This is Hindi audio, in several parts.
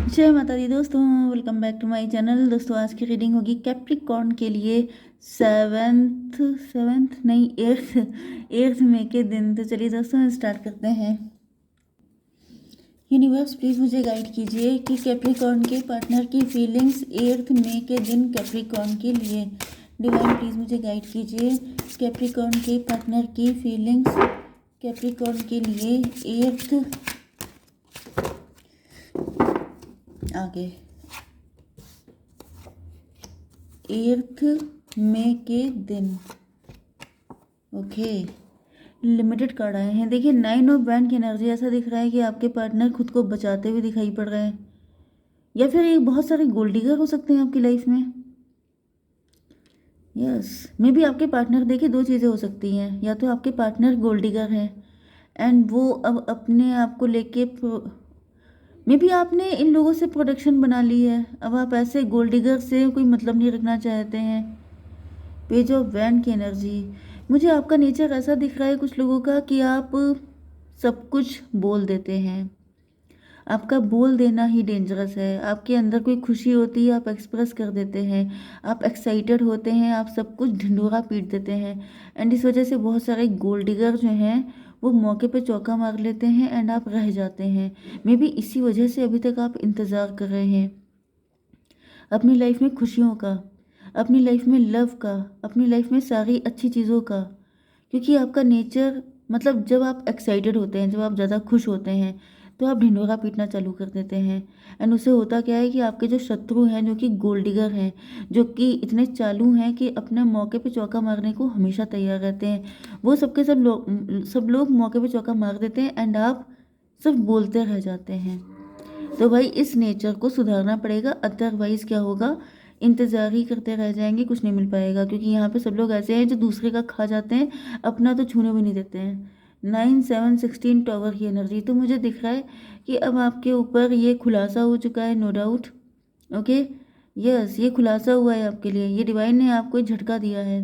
जय माता दी दोस्तों, welcome back to my channel. दोस्तों आज की रीडिंग होगी कैप्रिकॉर्न के लिए सेवेंथ सेवेंथ नहीं एट्थ मई के दिन। तो चलिए दोस्तों स्टार्ट करते हैं। यूनिवर्स प्लीज़ मुझे गाइड कीजिए कि कैप्रिकॉर्न के पार्टनर की फीलिंग्स 8 मई के दिन कैप्रिकॉर्न के लिए। डिवाइन प्लीज़ मुझे गाइड कीजिए कैप्रिकॉर्न के पार्टनर की फीलिंग्स कैप्रिकॉर्न के लिए 8 मई के दिन। ओके, लिमिटेड कार्ड आए हैं। देखिए 9 ऑफ बैंड की एनर्जी, ऐसा दिख रहा है कि आपके पार्टनर खुद को बचाते हुए दिखाई पड़ रहे हैं, या फिर ये बहुत सारे गोल्ड डिगर हो सकते हैं आपकी लाइफ में। यस, मे बी आपके पार्टनर, देखिए दो चीज़ें हो सकती हैं, या तो आपके पार्टनर गोल्ड डिगर हैं एंड वो अब अपने आप को लेके मे बी आपने इन लोगों से प्रोटेक्शन बना ली है, अब आप ऐसे गोल्ड डिगर से कोई मतलब नहीं रखना चाहते हैं। पेज ऑफ वैंड की एनर्जी, मुझे आपका नेचर ऐसा दिख रहा है कुछ लोगों का कि आप सब कुछ बोल देते हैं। आपका बोल देना ही डेंजरस है। आपके अंदर कोई खुशी होती है, आप एक्सप्रेस कर देते हैं। आप एक्साइटेड होते हैं, आप सब कुछ ढिंढोरा पीट देते हैं। एंड इस वजह से बहुत सारे गोल्ड डिगर जो हैं वो मौके पे चौका मार लेते हैं एंड आप रह जाते हैं। मे बी इसी वजह से अभी तक आप इंतज़ार कर रहे हैं अपनी लाइफ में खुशियों का, अपनी लाइफ में लव का, अपनी लाइफ में सारी अच्छी चीज़ों का। क्योंकि आपका नेचर, मतलब जब आप एक्साइटेड होते हैं, जब आप ज़्यादा खुश होते हैं, तो आप ढिंढोरा पीटना चालू कर देते हैं। एंड उससे होता क्या है कि आपके जो शत्रु हैं, जो कि गोल्ड डिगर हैं, जो कि इतने चालू हैं कि अपने मौके पे चौका मारने को हमेशा तैयार रहते हैं, वो सब लोग मौके पे चौका मार देते हैं एंड आप सिर्फ बोलते रह जाते हैं। तो भाई इस नेचर को सुधारना पड़ेगा, अदरवाइज़ क्या होगा, इंतज़ार ही करते रह जाएंगे, कुछ नहीं मिल पाएगा। क्योंकि यहाँ पे सब लोग ऐसे हैं जो दूसरे का खा जाते हैं, अपना तो छूने भी नहीं देते हैं। 9 7 16 टावर की एनर्जी, तो मुझे दिख रहा है कि अब आपके ऊपर ये खुलासा हो चुका है, नो डाउट। ओके, यस, ये खुलासा हुआ है आपके लिए, ये डिवाइन ने आपको एक झटका दिया है।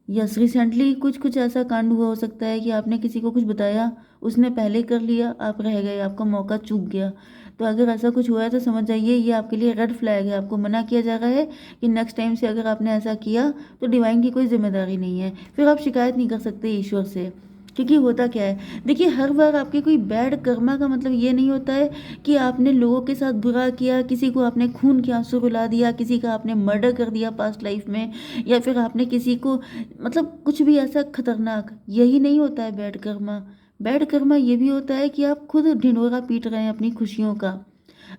यस, रिसेंटली कुछ ऐसा कांड हुआ हो सकता है कि आपने किसी को कुछ बताया, उसने पहले कर लिया, आप रह गए, आपका मौका चूक गया। तो अगर ऐसा कुछ हुआ है तो समझ जाइए ये आपके लिए रेड फ्लैग है। आपको मना किया जा रहा है कि नेक्स्ट टाइम से अगर आपने ऐसा किया तो डिवाइन की कोई जिम्मेदारी नहीं है, फिर आप शिकायत नहीं कर सकते ईश्वर से। क्योंकि होता क्या है, देखिए हर बार आपके कोई बैड कर्मा का मतलब ये नहीं होता है कि आपने लोगों के साथ बुरा किया, किसी को आपने खून के आंसू रुला दिया, किसी का आपने मर्डर कर दिया पास्ट लाइफ में, या फिर आपने किसी को, मतलब कुछ भी ऐसा खतरनाक, यही नहीं होता है बैड कर्मा। बैड कर्मा ये भी होता है कि आप खुद ढिंढोरा पीट रहे हैं अपनी खुशियों का,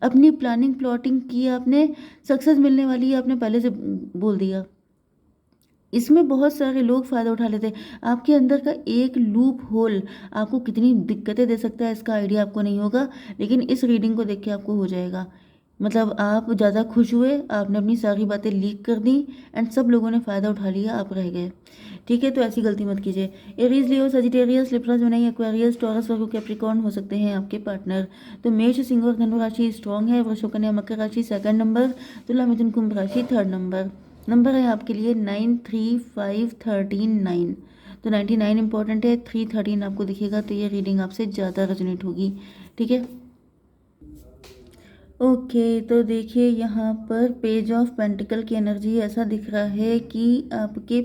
अपनी प्लानिंग प्लॉटिंग की आपने, सक्सेस मिलने वाली है आपने पहले से बोल दिया। इसमें बहुत सारे लोग फ़ायदा उठा लेते हैं। आपके अंदर का एक लूप होल आपको कितनी दिक्कतें दे सकता है इसका आइडिया आपको नहीं होगा, लेकिन इस रीडिंग को देख के आपको हो जाएगा। मतलब आप ज़्यादा खुश हुए, आपने अपनी सारी बातें लीक कर दी एंड सब लोगों ने फ़ायदा उठा लिया, आप रह गए। ठीक है, तो ऐसी गलती मत कीजिए। Aries, Leo, Sagittarius, Libra, Gemini, Aquarius, Taurus, Virgo, Capricorn हो सकते हैं आपके पार्टनर। तो मेष, सिंह और धनु राशि स्ट्रॉन्ग है। वृश्चिक, कन्या, मकर राशि सेकंड नंबर, तुला, मिथुन, कुंभ राशि थर्ड नंबर। नंबर है आपके लिए 9 3 5 13 9। तो 99 इंपॉर्टेंट है, 3 13 आपको दिखेगा, तो ये रीडिंग आपसे ज़्यादा रेजोनेट होगी। ठीक है, ओके। तो देखिए यहाँ पर पेज ऑफ पेंटिकल की एनर्जी, ऐसा दिख रहा है कि आपके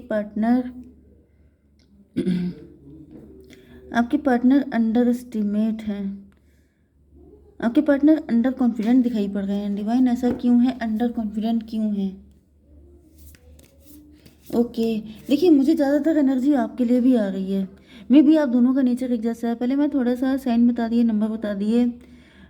पार्टनर अंडर एस्टिमेट हैं, आपके पार्टनर अंडर कॉन्फिडेंट दिखाई पड़ रहे हैं। डिवाइन ऐसा क्यों है, अंडर कॉन्फिडेंट क्यों है? ओके, देखिए मुझे ज़्यादातर एनर्जी आपके लिए भी आ रही है। मे भी आप दोनों का नेचर एक जैसा है। पहले मैं थोड़ा सा साइन बता दिए, नंबर बता दिए।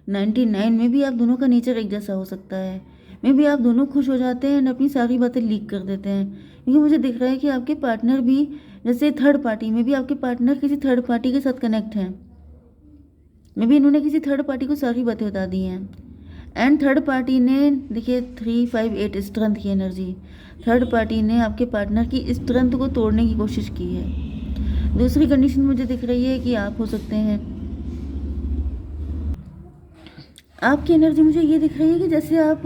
99 में भी आप दोनों का नेचर एक जैसा हो सकता है। मे भी आप दोनों खुश हो जाते हैं एंड अपनी सारी बातें लीक कर देते हैं। क्योंकि मुझे दिख रहा है कि आपके पार्टनर भी, जैसे थर्ड पार्टी में भी आपके पार्टनर किसी थर्ड पार्टी के साथ कनेक्ट हैं। मे भी इन्होंने किसी थर्ड पार्टी को सारी बातें बता दी हैं एंड थर्ड पार्टी ने, देखिए 3 5 8 स्ट्रेंथ की एनर्जी, थर्ड पार्टी ने आपके पार्टनर की स्ट्रेंथ को तोड़ने की कोशिश की है। दूसरी कंडीशन मुझे दिख रही है कि आप हो सकते हैं, आपकी एनर्जी मुझे ये दिख रही है कि जैसे आप,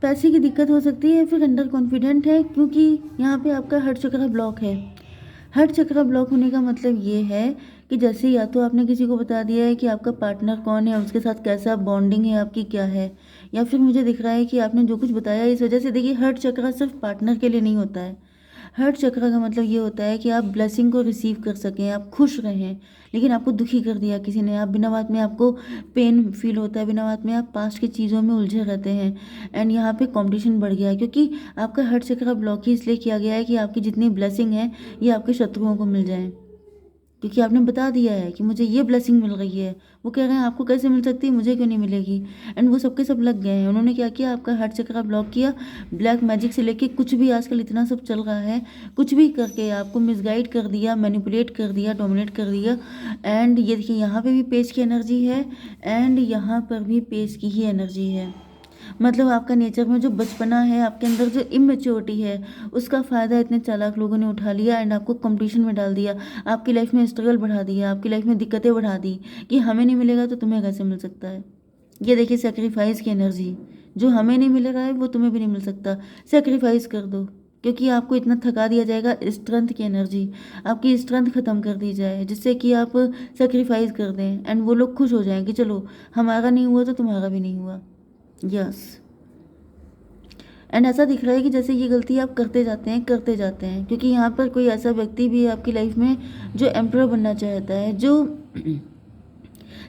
पैसे की दिक्कत हो सकती है, फिर अंडर कॉन्फिडेंट है। क्योंकि यहाँ पे आपका हार्ट चक्र ब्लॉक है। हार्ट चक्र ब्लॉक होने का मतलब ये है कि जैसे या तो आपने किसी को बता दिया है कि आपका पार्टनर कौन है, उसके साथ कैसा बॉन्डिंग है आपकी क्या है, या फिर मुझे दिख रहा है कि आपने जो कुछ बताया इस वजह से, देखिए हर्ट चक्र सिर्फ पार्टनर के लिए नहीं होता है। हर्ट चक्र का मतलब ये होता है कि आप ब्लेसिंग को रिसीव कर सकें, आप खुश रहें, लेकिन आपको दुखी कर दिया किसी ने, आप बिना बात में, आपको पेन फील होता है, बिना बात में आप पास्ट की चीज़ों में उलझे रहते हैं। एंड यहाँ पे कंपटीशन बढ़ गया है, क्योंकि आपका हर्ट चक्र ब्लॉक ही इसलिए किया गया है कि आपकी जितनी ब्लेसिंग है ये आपके शत्रुओं को मिल जाए, क्योंकि आपने बता दिया है कि मुझे ये ब्लेसिंग मिल रही है। वो कह रहे हैं आपको कैसे मिल सकती है, मुझे क्यों नहीं मिलेगी। एंड वो सबके सब लग गए हैं। उन्होंने क्या किया, आपका हार्ट चक्र ब्लॉक किया, ब्लैक मैजिक से लेके कुछ भी आजकल इतना सब चल रहा है, कुछ भी करके आपको मिसगाइड कर दिया, मैनिपुलेट कर दिया, डोमिनेट कर दिया। एंड ये देखिए यहाँ पे भी पेज की एनर्जी है, एंड यहाँ पर भी पेज की ही एनर्जी है। मतलब आपका नेचर में जो बचपना है, आपके अंदर जो इमेच्योरिटी है, उसका फ़ायदा इतने चालाक लोगों ने उठा लिया एंड आपको कंपटीशन में डाल दिया, आपकी लाइफ में स्ट्रगल बढ़ा दिया, आपकी लाइफ में दिक्कतें बढ़ा दी कि हमें नहीं मिलेगा तो तुम्हें कैसे मिल सकता है। ये देखिए सेक्रीफाइस की एनर्जी, जो हमें नहीं मिल रहा है वो तुम्हें भी नहीं मिल सकता, सेक्रीफाइस कर दो, क्योंकि आपको इतना थका दिया जाएगा। स्ट्रेंथ की एनर्जी, आपकी स्ट्रेंथ ख़त्म कर दी जाए, जिससे कि आप सेक्रीफाइस कर दें एंड वो लोग खुश हो जाएं कि चलो हमारा नहीं हुआ तो तुम्हारा भी नहीं हुआ। यस। एंड ऐसा दिख रहा है कि जैसे ये गलती आप करते जाते हैं, करते जाते हैं, क्योंकि यहाँ पर कोई ऐसा व्यक्ति भी है आपकी लाइफ में जो एम्परर बनना चाहता है, जो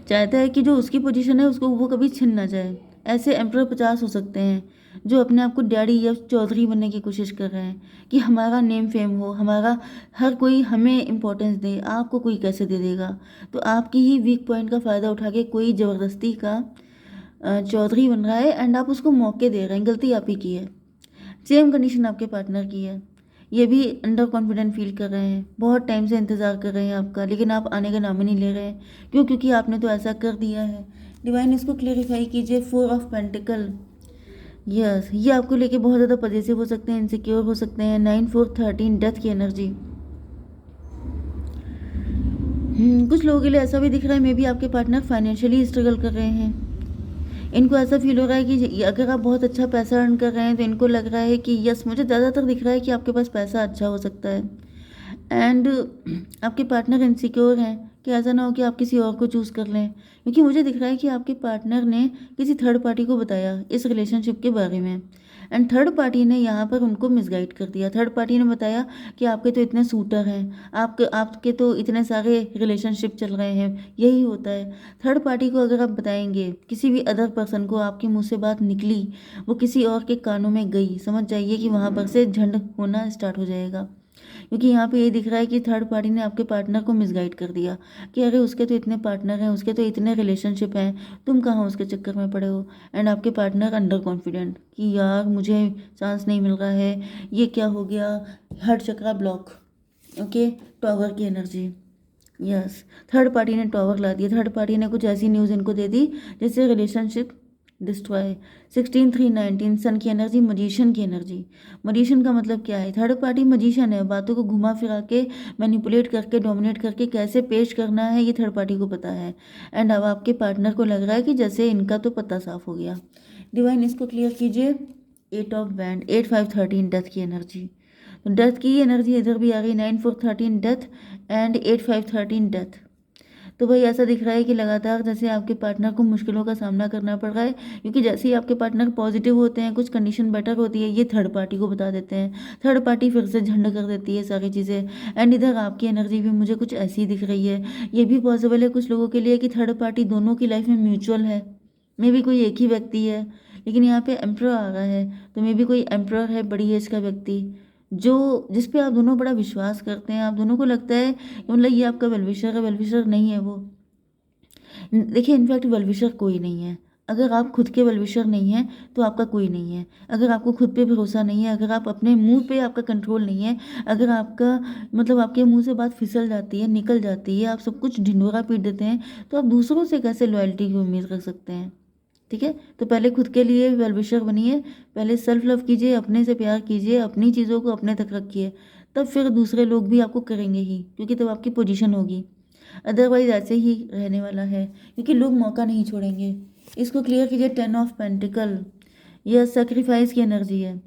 चाहता है कि जो उसकी पोजीशन है उसको वो कभी छिन ना जाए। ऐसे एम्परर 50 हो सकते हैं जो अपने आप को डैडी या चौधरी बनने की कोशिश कर रहे हैं कि हमारा नेम फेम हो, हमारा हर कोई हमें इम्पोर्टेंस दे, आपको कोई कैसे दे देगा। तो आपकी ही वीक पॉइंट का फ़ायदा उठा के कोई ज़बरदस्ती का चौधरी बन रहा है एंड आप उसको मौके दे रहे हैं। गलती आप ही की है। सेम कंडीशन आपके पार्टनर की है। ये भी अंडर कॉन्फिडेंट फील कर रहे हैं, बहुत टाइम से इंतज़ार कर रहे हैं आपका, लेकिन आप आने का नाम ही नहीं ले रहे हैं। क्यों? क्योंकि आपने तो ऐसा कर दिया है। डिवाइन इसको क्लेरिफाई कीजिए। 4 ऑफ पेंटिकल, यस, ये आपको लेके बहुत ज़्यादा पजेसिव हो सकते हैं, इनसिक्योर हो सकते हैं। 9 4 13 डेथ की एनर्जी। कुछ लोगों के लिए ऐसा भी दिख रहा है, मे बी आपके पार्टनर फाइनेंशियली स्ट्रगल कर रहे हैं। इनको ऐसा फील हो रहा है कि अगर आप बहुत अच्छा पैसा अर्न कर रहे हैं तो इनको लग रहा है कि यस, मुझे ज़्यादातर दिख रहा है कि आपके पास पैसा अच्छा हो सकता है। एंड आपके पार्टनर इनसिक्योर हैं कि ऐसा ना हो कि आप किसी और को चूज़ कर लें, क्योंकि मुझे दिख रहा है कि आपके पार्टनर ने किसी थर्ड पार्टी को बताया इस रिलेशनशिप के बारे में, एंड थर्ड पार्टी ने यहाँ पर उनको मिसगाइड कर दिया। थर्ड पार्टी ने बताया कि आपके तो इतने सूटर हैं, आपके आपके तो इतने सारे रिलेशनशिप चल रहे हैं। यही होता है, थर्ड पार्टी को अगर आप बताएंगे, किसी भी अदर पर्सन को आपके मुंह से बात निकली, वो किसी और के कानों में गई, समझ जाइए कि वहाँ पर से झंड होना स्टार्ट हो जाएगा। क्योंकि यहाँ पे ये दिख रहा है कि थर्ड पार्टी ने आपके पार्टनर को मिसगाइड कर दिया कि अरे उसके तो इतने पार्टनर हैं, उसके तो इतने रिलेशनशिप हैं, तुम कहाँ उसके चक्कर में पड़े हो। एंड आपके पार्टनर अंडर कॉन्फिडेंट कि यार मुझे चांस नहीं मिल रहा है, ये क्या हो गया, हर चक्रा ब्लॉक। ओके, टॉवर की एनर्जी, यस, थर्ड पार्टी ने टॉवर ला दिया। थर्ड पार्टी ने कुछ ऐसी न्यूज़ इनको दे दी जिससे रिलेशनशिप डिस्ट्रॉय। 16 3 19 सन की एनर्जी, मजिशियन की एनर्जी। मजिशियन का मतलब क्या है, थर्ड पार्टी मजिशियन है, बातों को घुमा फिरा के, मैनिपुलेट करके, डोमिनेट करके कैसे पेश करना है ये थर्ड पार्टी को पता है। एंड अब आपके पार्टनर को लग रहा है कि जैसे इनका तो पता साफ हो गया। डिवाइन इसको क्लियर कीजिए। 8 ऑफ बैंड, 8 5 13 डेथ की एनर्जी। तो डेथ की एनर्जी इधर भी आ गई। 9 4 13 डेथ एंड 8 5 13 डेथ। तो भाई ऐसा दिख रहा है कि लगातार जैसे आपके पार्टनर को मुश्किलों का सामना करना पड़ रहा है, क्योंकि जैसे ही आपके पार्टनर पॉजिटिव होते हैं, कुछ कंडीशन बेटर होती है, ये थर्ड पार्टी को बता देते हैं, थर्ड पार्टी फिर से झंड कर देती है सारी चीज़ें। एंड इधर आपकी एनर्जी भी मुझे कुछ ऐसी दिख रही है। ये भी पॉसिबल है कुछ लोगों के लिए कि थर्ड पार्टी दोनों की लाइफ में म्यूचुअल है, मे भी कोई एक ही व्यक्ति है, लेकिन यहाँ पे एम्प्रर आ रहा है, तो मे भी कोई एम्प्रर है, बड़ी एज का व्यक्ति, जो जिस पे आप दोनों बड़ा विश्वास करते हैं, आप दोनों को लगता है कि मतलब ये आपका वेलविशर है। वेलविशर नहीं है वो। देखिए इनफैक्ट वेलविशर कोई नहीं है। अगर आप खुद के वेलविशर नहीं हैं तो आपका कोई नहीं है। अगर आपको खुद पे भरोसा नहीं है, अगर आप अपने मुंह पे आपका कंट्रोल नहीं है, अगर आपका मतलब आपके मुंह से बात फिसल जाती है, निकल जाती है, आप सब कुछ ढिंढोरा पीट देते हैं, तो आप दूसरों से कैसे लॉयल्टी की उम्मीद कर सकते हैं। ठीक है, तो पहले खुद के लिए वेलविशर बनिए, पहले सेल्फ लव कीजिए, अपने से प्यार कीजिए, अपनी चीज़ों को अपने तक रखिए, तब फिर दूसरे लोग भी आपको करेंगे ही, क्योंकि तब आपकी पोजीशन होगी। अदरवाइज ऐसे ही रहने वाला है, क्योंकि लोग मौका नहीं छोड़ेंगे। इसको क्लियर कीजिए। 10 ऑफ पेंटिकल, यह सेक्रीफाइस की एनर्जी है।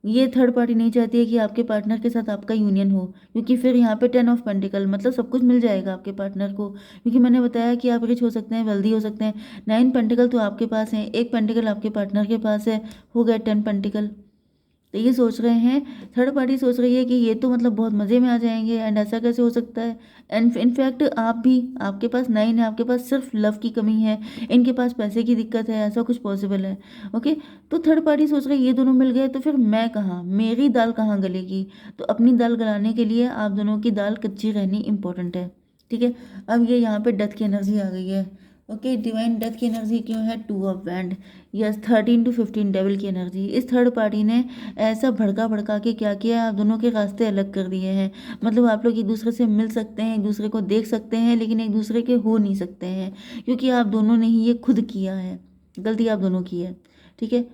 ये थर्ड पार्टी नहीं चाहती है कि आपके पार्टनर के साथ आपका यूनियन हो, क्योंकि फिर यहाँ पे 10 ऑफ पेंटिकल मतलब सब कुछ मिल जाएगा आपके पार्टनर को, क्योंकि मैंने बताया कि आप रिच हो सकते हैं, वेल्दी हो सकते हैं। 9 पेंटिकल तो आपके पास है, एक पेंटिकल आपके पार्टनर के पास है, हो गए 10 पेंटिकल। तो ये सोच रहे हैं, थर्ड पार्टी सोच रही है कि ये तो मतलब बहुत मज़े में आ जाएंगे, एंड ऐसा कैसे हो सकता है। एंड इनफैक्ट आप भी, आपके पास 9 है, आपके पास सिर्फ लव की कमी है, इनके पास पैसे की दिक्कत है, ऐसा कुछ पॉसिबल है। ओके, तो थर्ड पार्टी सोच रही है ये दोनों मिल गए तो फिर मैं कहाँ, मेरी दाल कहाँ गलेगी। तो अपनी दाल गलाने के लिए आप दोनों की दाल कच्ची रहनी इंपॉर्टेंट है। ठीक है, अब ये यहाँ पे डेथ की एनर्जी आ गई है। ओके, डिवाइन डेथ की एनर्जी क्यों है, 2 of wand, yes 13 to 15 devil की एनर्जी। इस थर्ड पार्टी ने ऐसा भड़का भड़का के क्या किया, आप दोनों के रास्ते अलग कर दिए हैं। मतलब आप लोग एक दूसरे से मिल सकते हैं, एक दूसरे को देख सकते हैं, लेकिन एक दूसरे के हो नहीं सकते हैं, क्योंकि आप दोनों ने ही ये खुद किया है, गलती आप दोनों की है। ठीक है,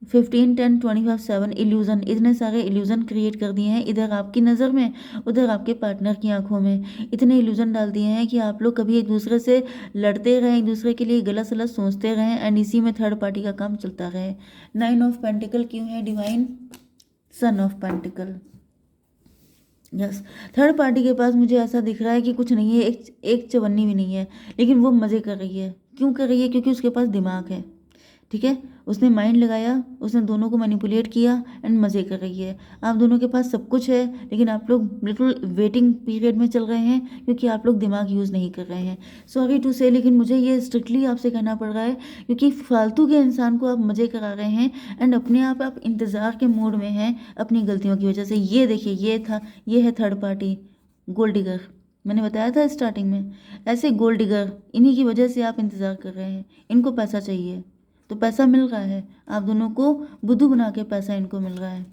15 10 25 7 इल्यूज़न, इतने सारे इल्यूज़न क्रिएट कर दिए हैं, इधर आपकी नज़र में, उधर आपके पार्टनर की आंखों में। इतने इल्यूज़न डाल दिए हैं कि आप लोग कभी एक दूसरे से लड़ते रहें, एक दूसरे के लिए गलत सलत सोचते रहें, एंड इसी में थर्ड पार्टी का काम चलता रहे। 9 ऑफ पेंटिकल क्यों है divine, son of pentacle. Yes, third party के पास मुझे ऐसा दिख रहा है कि कुछ नहीं है, एक चवन्नी भी नहीं है, लेकिन वो मज़े कर रही है। क्यों कर रही है, क्योंकि उसके पास दिमाग है। ठीक है, उसने माइंड लगाया, उसने दोनों को मैनिपुलेट किया, एंड मज़े कर रही है। आप दोनों के पास सब कुछ है, लेकिन आप लोग बिल्कुल वेटिंग पीरियड में चल रहे हैं, क्योंकि आप लोग दिमाग यूज़ नहीं कर रहे हैं। सॉरी टू से, लेकिन मुझे ये स्ट्रिक्टली आपसे कहना पड़ रहा है, क्योंकि फालतू के इंसान को आप मज़े करा रहे हैं, एंड अपने आप इंतज़ार के मूड में हैं अपनी गलतियों की वजह से। ये देखिए, ये है थर्ड पार्टी, गोल्ड डिगर। मैंने बताया था स्टार्टिंग में, ऐसे गोल्ड डिगर, इन्हीं की वजह से आप इंतज़ार कर रहे हैं। इनको पैसा चाहिए, तो पैसा मिल रहा है, आप दोनों को बुद्धू बना के पैसा इनको मिल रहा है।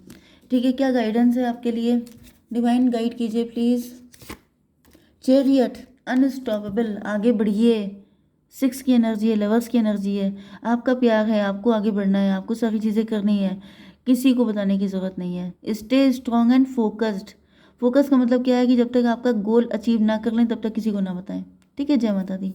ठीक है, क्या गाइडेंस है आपके लिए, डिवाइन गाइड कीजिए प्लीज़। चैरियट, अनस्टॉपेबल, आगे बढ़िए। 6 की एनर्जी है, लवर्स की एनर्जी है। आपका प्यार है, आपको आगे बढ़ना है, आपको सारी चीज़ें करनी है, किसी को बताने की ज़रूरत नहीं है। Stay strong and focused. Focus का मतलब क्या है कि जब तक आपका गोल अचीव ना कर लें तब तक किसी को ना बताएं। ठीक है, जय माता दी।